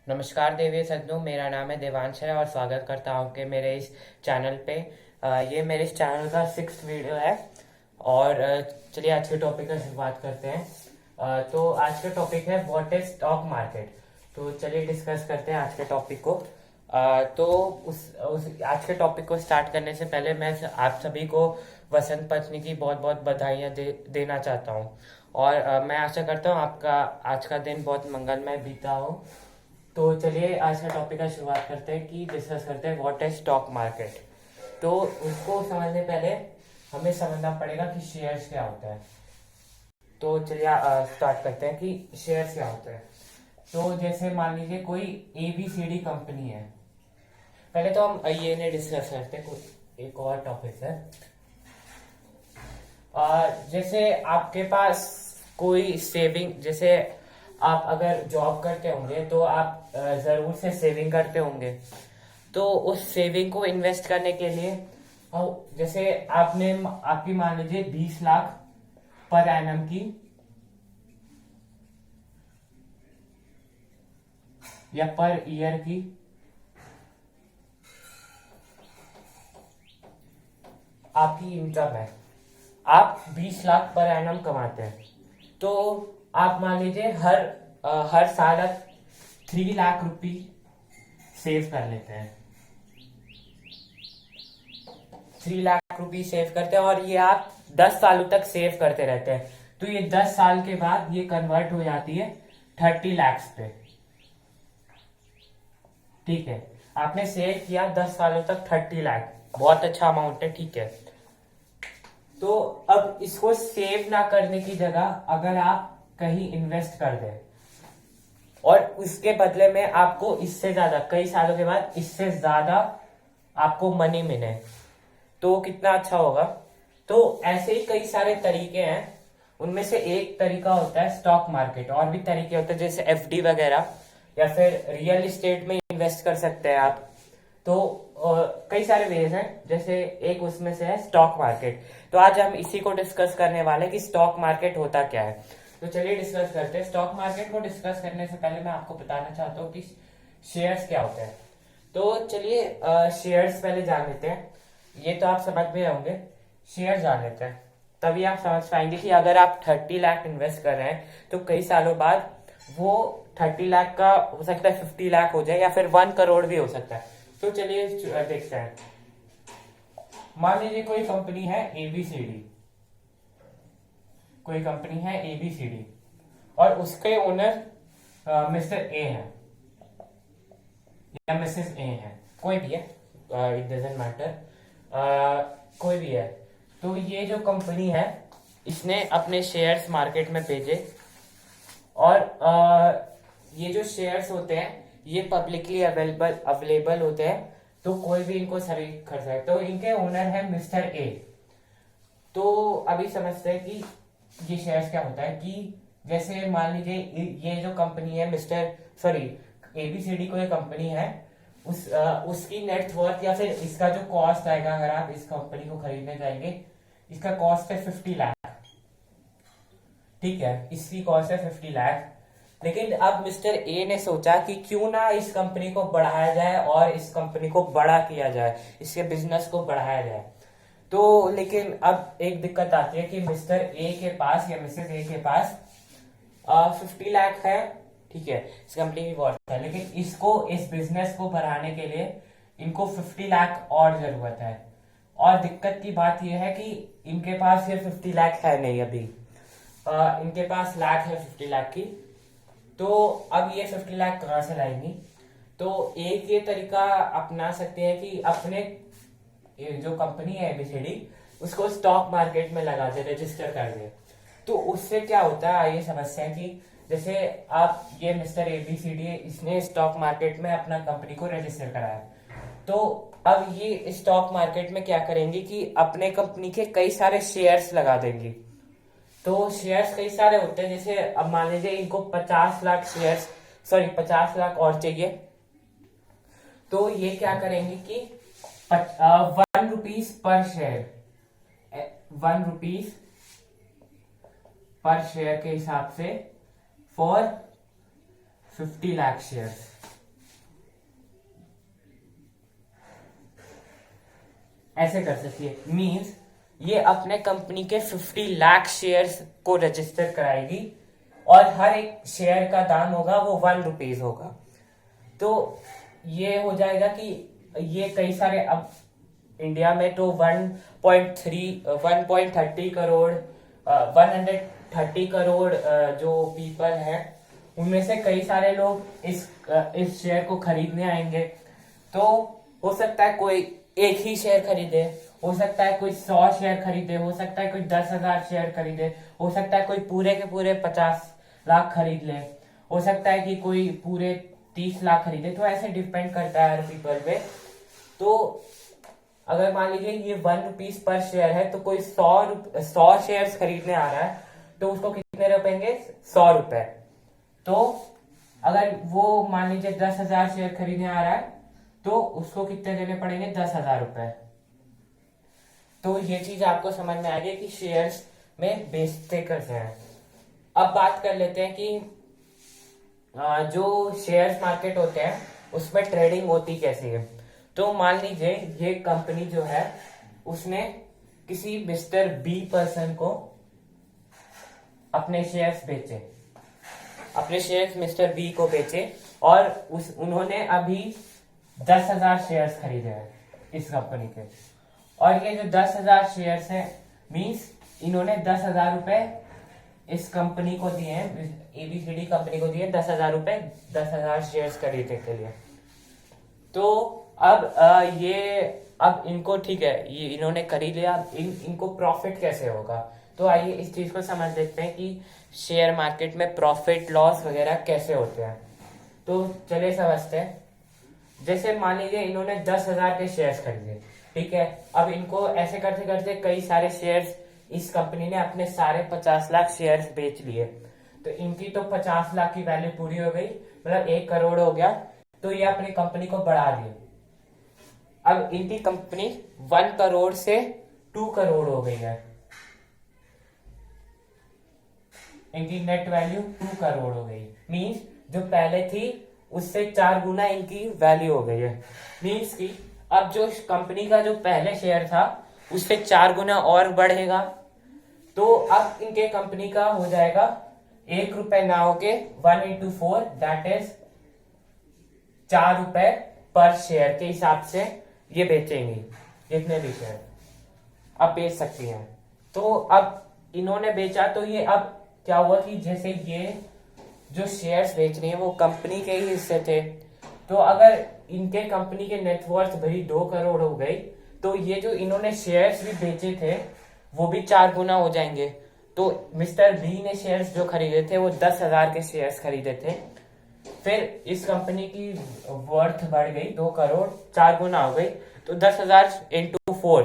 नमस्कार देवी सज्जनों, मेरा नाम है देवांश है और स्वागत करता हूँ कि मेरे इस चैनल पे। ये मेरे इस चैनल का 6th वीडियो है। और चलिए आज के टॉपिक का शुरुआत करते हैं। तो आज का टॉपिक है व्हाट इज स्टॉक मार्केट। तो चलिए डिस्कस करते हैं आज के टॉपिक को। तो उस आज के टॉपिक को स्टार्ट करने से पहले मैं आप सभी को वसंत पंचमी की बहुत बहुत बधाइयाँ देना चाहता हूँ। और मैं आशा करता हूँ आपका आज का दिन बहुत मंगलमय बीता हो। तो चलिए आज का टॉपिक का शुरुआत करते हैं कि डिस्कस करते हैं व्हाट इज स्टॉक मार्केट। तो उसको समझने पहले हमें समझना पड़ेगा कि शेयर्स क्या होता है। तो चलिए स्टार्ट करते हैं कि शेयर्स क्या होता है। तो जैसे मान लीजिए कोई ABCD कंपनी है। पहले तो हम ये नहीं डिस्कस करते, कोई एक और टॉपिक है। जैसे आपके पास कोई सेविंग, जैसे आप अगर जॉब करते होंगे तो आप जरूर से सेविंग करते होंगे। तो उस सेविंग को इन्वेस्ट करने के लिए जैसे आपकी मान लीजिए 20 लाख पर एनम की या पर ईयर की आपकी इनकम है। आप 20 लाख पर एनम कमाते हैं। तो आप मान लीजिए हर साल आप 3 लाख रुपए सेव कर लेते हैं। 3 लाख रुपए सेव करते हैं और ये आप 10 सालों तक सेव करते रहते हैं। तो ये 10 साल के बाद ये कन्वर्ट हो जाती है 30 लाख पे। ठीक है, आपने सेव किया 10 सालों तक 30 लाख, बहुत अच्छा अमाउंट है। ठीक है, तो अब इसको सेव ना करने की जगह अगर आप कहीं इन्वेस्ट कर दें और उसके बदले में आपको इससे ज्यादा कई सालों के बाद इससे ज्यादा आपको मनी मिले, तो कितना अच्छा होगा। तो ऐसे ही कई सारे तरीके हैं। उनमें से एक तरीका होता है स्टॉक मार्केट। और भी तरीके होते हैं जैसे FD वगैरह, या फिर रियल एस्टेट में इन्वेस्ट कर सकते हैं आप। तो कई सारे वेज हैं, जैसे एक उसमें से है स्टॉक मार्केट। तो आज हम इसी को डिस्कस करने वाले हैं कि स्टॉक मार्केट होता क्या है। तो चलिए डिस्कस करते हैं। स्टॉक मार्केट को डिस्कस करने से पहले मैं आपको बताना चाहता हूँ कि शेयर्स क्या होते हैं। तो चलिए शेयर्स पहले जान लेते हैं। ये तो आप समझ में होंगे, शेयर जान लेते हैं, तभी आप समझ पाएंगे कि अगर आप 30 लाख इन्वेस्ट कर रहे हैं तो कई सालों बाद वो 30 लाख का हो सकता है 50 लाख हो जाए, या फिर 1 करोड़ भी हो सकता है। तो चलिए देखते हैं। मान लीजिए कोई कंपनी है ABCD, कोई कंपनी है ABCD और उसके ओनर मिस्टर ए है या मिसेस ए है, कोई भी है, इट डजेंट मैटर, कोई भी है। तो ये जो कंपनी है इसने अपने शेयर्स मार्केट में भेजे और ये जो शेयर्स होते हैं ये पब्लिकली अवेलेबल होते हैं, तो कोई भी इनको खरीद कर सकता है। तो इनके ओनर है मिस्टर ए। तो अभी समझते हैं कि ये शेयर्स क्या होता है। कि जैसे मान लीजिए ये जो कंपनी है ABCD को ये कंपनी है, उसकी नेट वर्थ या फिर इसका जो कॉस्ट आएगा अगर आप इस कंपनी को खरीदने जाएंगे, इसका कॉस्ट है 50 लाख। ठीक है, इसकी कॉस्ट है 50 लाख। लेकिन अब मिस्टर ए ने सोचा कि क्यों ना इस कंपनी को बढ़ाया जाए और इस कंपनी को बड़ा किया जाए, इसके बिजनेस को बढ़ाया जाए। तो लेकिन अब एक दिक्कत आती है कि मिस्टर ए के पास या मिसेस ए के पास 50 लाख है। ठीक है, इस कंपनी की वर्थ है, लेकिन इसको इस बिजनेस को बढ़ाने के लिए इनको 50 लाख और जरूरत है। और दिक्कत की बात यह है कि इनके पास ये 50 लाख है नहीं अभी। इनके पास लाख है 50 लाख की। तो अब ये 50 लाख कहां से लाएंगी। तो एक ये तरीका अपना सकते हैं कि अपने जो कंपनी है ABCD उसको स्टॉक मार्केट में लगा दे, रजिस्टर कर दे। तो उससे क्या होता है आइए समझते हैं। कि जैसे आप ये मिस्टर ABCD इसने स्टॉक मार्केट में अपना कंपनी को रजिस्टर कराया, तो अब ये स्टॉक मार्केट में क्या करेंगी कि अपने कंपनी के कई सारे शेयर्स लगा देंगी। तो शेयर्स कई सारे होते हैं, जैसे अब मान लीजिए इनको 50 लाख शेयर्स 50 लाख और चाहिए। तो ये क्या करेंगे कि 1 rupees per share, 1 rupees per share के हिसाब से फॉर 50 लाख शेयर्स। ऐसे कर सकती है। मींस ये अपने कंपनी के 50 लाख शेयर्स को रजिस्टर कराएगी और हर एक शेयर का दाम होगा वो 1 रुपीज होगा। तो ये हो जाएगा कि ये कई सारे, अब इंडिया में तो 1.30 करोड़ 130 करोड़ जो पीपल हैं, उनमें से कई सारे लोग इस शेयर को खरीदने आएंगे। तो हो सकता है कोई एक ही शेयर खरीदे, हो सकता है कोई 100 शेयर खरीदे, हो सकता है कोई 10,000 शेयर खरीदे, हो सकता है कोई पूरे के पूरे 50 लाख खरीद ले, हो सकता है कि कोई पूरे 30 लाख खरीदे। तो ऐसे डिपेंड करता है हर पीपल पे। तो अगर मान लीजिए ये 1 रुपीज पर शेयर है, तो कोई 100 शेयर खरीदने आ रहा है, तो उसको कितने रुपएंगे? 100 रुपए। तो अगर वो मान लीजिए 10,000 शेयर खरीदने आ रहा है, तो उसको कितने देने पड़ेंगे? 10,000 रुपए। तो ये चीज आपको समझ में आ गई कि शेयर्स में बेचते कैसे हैं। अब बात कर लेते हैं कि जो शेयर्स मार्केट होते हैं उसमें ट्रेडिंग होती कैसी है। तो मान लीजिए ये कंपनी जो है उसने किसी मिस्टर बी पर्सन को अपने शेयर्स बेचे, अपने शेयर्स मिस्टर बी को बेचे, और उन्होंने अभी 10,000 शेयर्स खरीदे हैं इस कंपनी के। और ये जो 10,000 शेयर्स हैं, मीन्स इन्होंने 10,000 रुपए इस कंपनी को दिए हैं, एबीसीडी कंपनी को दिए 10,000 रुपए 10,000 शेयर्स खरीदने के लिए। तो अब अब इनको ठीक है, ये इन्होंने खरीद लिया, इनको प्रॉफिट कैसे होगा। तो आइए इस चीज को समझ लेते हैं कि शेयर मार्केट में प्रॉफिट लॉस वगैरह कैसे होते हैं। तो चलिए समझते हैं। जैसे मान लीजिए इन्होंने 10,000 के शेयर्स खरीदे, ठीक है। अब इनको ऐसे करते करते कई सारे शेयर्स इस कंपनी ने अपने सारे 50 लाख शेयर्स बेच लिए। तो इनकी तो 50 लाख की वैल्यू पूरी हो गई, मतलब 1 करोड़ हो गया। तो ये अपनी कंपनी को बढ़ा दी। अब इनकी कंपनी 1 करोड़ से 2 करोड़ हो गई है, इनकी नेट वैल्यू 2 करोड़ हो गई। मीन्स जो पहले थी उससे 4 गुना इनकी वैल्यू हो गई है। मीन्स की अब जो कंपनी का जो पहले शेयर था उससे 4 गुना और बढ़ेगा। तो अब इनके कंपनी का हो जाएगा 1 रुपए ना होके 1 into 4 दैट इज 4 रुपए पर शेयर के हिसाब से ये बेचेंगी, जितने भी शेयर अब बेच सकती हैं। तो अब इन्होंने बेचा, तो ये अब क्या हुआ कि जैसे ये जो शेयर्स बेच रही है वो कंपनी के ही हिस्से थे। तो अगर इनके कंपनी के नेटवर्थ भाई 2 करोड़ हो गई, तो ये जो इन्होंने शेयर्स भी बेचे थे वो भी 4 गुना हो जाएंगे। तो मिस्टर बी ने शेयर्स जो खरीदे थे वो 10,000 के शेयर्स खरीदे थे, फिर इस कंपनी की वर्थ बढ़ गई 2 करोड़, 4 गुना हो गई। तो 10,000 इंटू 4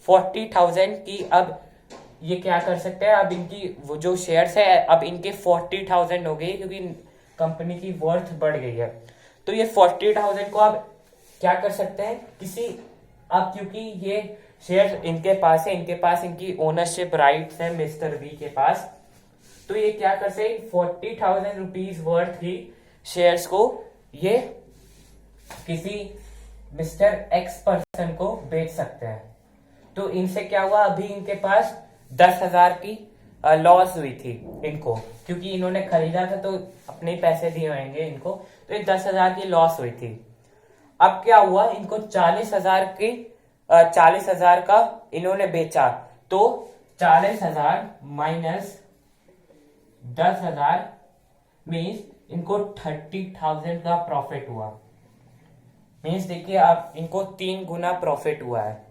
40,000 की अब ये क्या कर सकते हैं, अब इनकी वो जो शेयर्स है अब इनके 40,000 हो गई, क्योंकि कंपनी की वर्थ बढ़ गई है। तो ये 40,000 को अब क्या कर सकते हैं किसी, अब क्योंकि ये शेयर इनके पास है, इनके पास इनकी ओनरशिप राइट्स है मिस्टर बी के पास, तो ये क्या कर सकते 40,000 रुपीज वर्थ की शेयर्स को ये किसी मिस्टर एक्स पर्सन को बेच सकते हैं। तो इनसे क्या हुआ, अभी इनके पास 10,000 की लॉस हुई थी इनको, क्योंकि इन्होंने खरीदा था तो अपने पैसे दिए होंगे इनको, तो ये 10,000 की लॉस हुई थी। अब क्या हुआ, इनको 40,000 का इन्होंने बेचा, तो 40,000 माइनस 10,000 मीन्स इनको 30,000 का प्रॉफिट हुआ। मीन्स देखिए अब इनको 3 गुना प्रॉफिट हुआ है।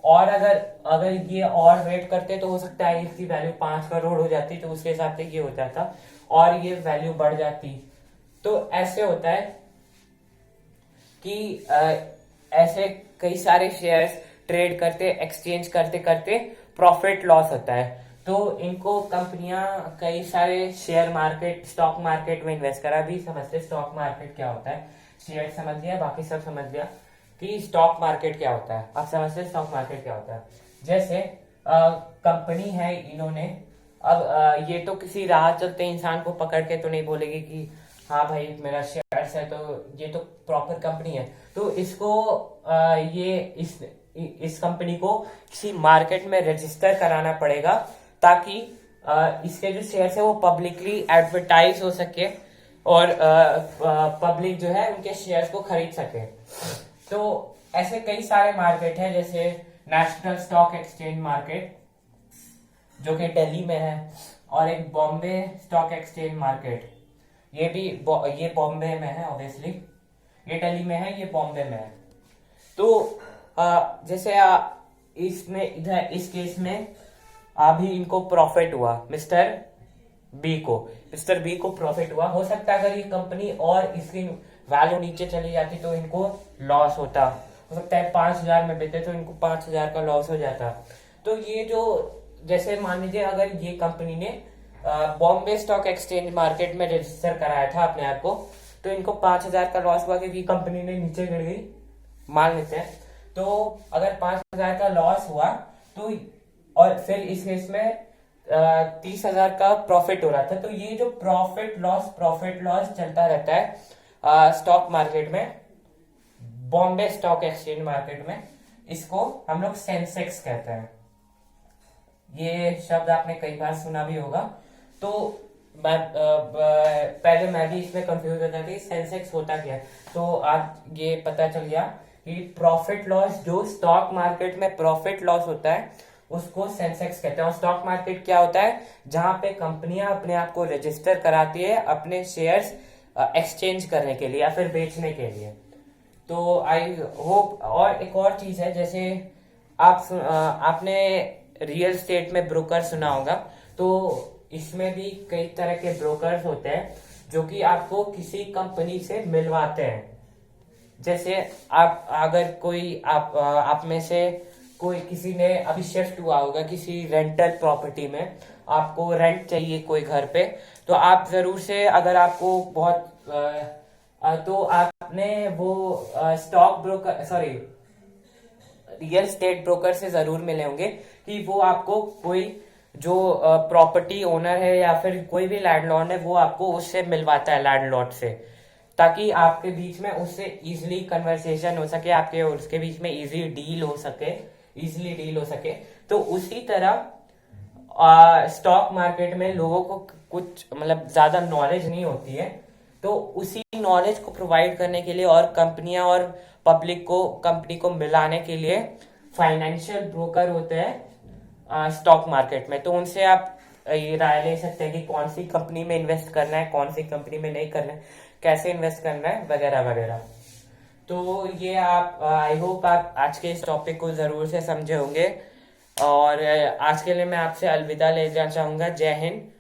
और अगर ये और वेट करते तो हो सकता है इसकी वैल्यू 5 करोड़ हो जाती, तो उसके हिसाब से ये हो जाता और ये वैल्यू बढ़ जाती। तो ऐसे होता है कि ऐसे कई सारे शेयर्स ट्रेड करते एक्सचेंज करते करते प्रॉफिट लॉस होता है। तो इनको कंपनियां कई सारे शेयर मार्केट स्टॉक मार्केट में इन्वेस्ट करा। भी समझते स्टॉक मार्केट क्या होता है, शेयर समझ लिया, बाकी सब समझ लिया कि स्टॉक मार्केट क्या होता है। आप समझते स्टॉक मार्केट क्या होता है। जैसे कंपनी है, इन्होंने अब ये तो किसी राह चलते इंसान को पकड़ के तो नहीं बोलेगी कि हाँ भाई मेरा शेयर्स है, तो ये तो प्रॉपर कंपनी है। तो इसको इस कंपनी को किसी मार्केट में रजिस्टर कराना पड़ेगा, ताकि इसके जो शेयर्स है वो पब्लिकली एडवर्टाइज हो सके और पब्लिक जो है उनके शेयर्स को खरीद सके। तो ऐसे कई सारे मार्केट हैं, जैसे नेशनल स्टॉक एक्सचेंज मार्केट जो कि दिल्ली में है, और एक बॉम्बे स्टॉक एक्सचेंज मार्केट, ये बॉम्बे में है ऑब्वियसली, ये दिल्ली में है, ये बॉम्बे में है। तो जैसे इसमें इधर इस केस में अभी इनको प्रॉफिट हुआ, मिस्टर बी को प्रॉफिट हुआ। हो सकता है अगर ये कंपनी और इसकी वैल्यू नीचे चली जाती तो इनको लॉस होता, हो सकता है 5,000 में बेचे तो इनको 5,000 का लॉस हो जाता। तो ये जो जैसे मान लीजिए अगर ये कंपनी ने बॉम्बे स्टॉक एक्सचेंज मार्केट में रजिस्टर कराया था अपने आप को, तो इनको 5,000 का लॉस हुआ क्योंकि कंपनी ने नीचे गिर गई, मान लेते हैं। तो अगर 5,000 का लॉस हुआ तो और फिर इस केस में 30,000 का प्रॉफिट हो रहा था, तो ये जो प्रॉफिट लॉस चलता रहता है स्टॉक मार्केट में, बॉम्बे स्टॉक एक्सचेंज मार्केट में, इसको हम लोग सेंसेक्स कहते हैं। ये शब्द आपने कई बार सुना भी होगा। तो पहले मैं भी इसमें कंफ्यूज होता था कि सेंसेक्स होता क्या है, तो आज ये पता चल गया कि प्रॉफिट लॉस, जो स्टॉक मार्केट में प्रॉफिट लॉस होता है उसको सेंसेक्स कहते हैं। और स्टॉक मार्केट क्या होता है, जहां पे कंपनियां अपने आप को रजिस्टर कराती है अपने शेयर्स एक्सचेंज करने के लिए या फिर बेचने के लिए। तो आई होप, और एक और चीज है, जैसे आपने रियल स्टेट में ब्रोकर सुना होगा, तो इसमें भी कई तरह के ब्रोकर्स होते हैं जो कि आपको किसी कंपनी से मिलवाते हैं। जैसे आप अगर कोई आप में से कोई किसी ने अभी शिफ्ट हुआ होगा किसी रेंटल प्रॉपर्टी में, आपको रेंट चाहिए कोई घर पे, तो आप जरूर से अगर आपको बहुत तो आपने वो stock broker real estate broker से जरूर मिले होंगे कि वो आपको कोई जो प्रॉपर्टी ओनर है या फिर कोई भी लैंडलॉर्ड है वो आपको उससे मिलवाता है, लैंडलॉर्ड से, ताकि आपके बीच में उससे इजीली कन्वर्सेशन हो सके, आपके और उसके बीच में इजीली डील हो सके। तो उसी तरह स्टॉक मार्केट में लोगों को कुछ मतलब ज्यादा नॉलेज नहीं होती है, तो उसी नॉलेज को प्रोवाइड करने के लिए और कंपनियां और पब्लिक को कंपनी को मिलाने के लिए फाइनेंशियल ब्रोकर होते हैं स्टॉक मार्केट में। तो उनसे आप ये राय ले सकते हैं कि कौन सी कंपनी में इन्वेस्ट करना है, कौन सी कंपनी में नहीं करना है, कैसे इन्वेस्ट करना है, वगैरह वगैरह। तो ये आप आई होप आप आज के इस टॉपिक को जरूर से समझे होंगे, और आज के लिए मैं आपसे अलविदा लेना चाहूंगा। जय हिंद।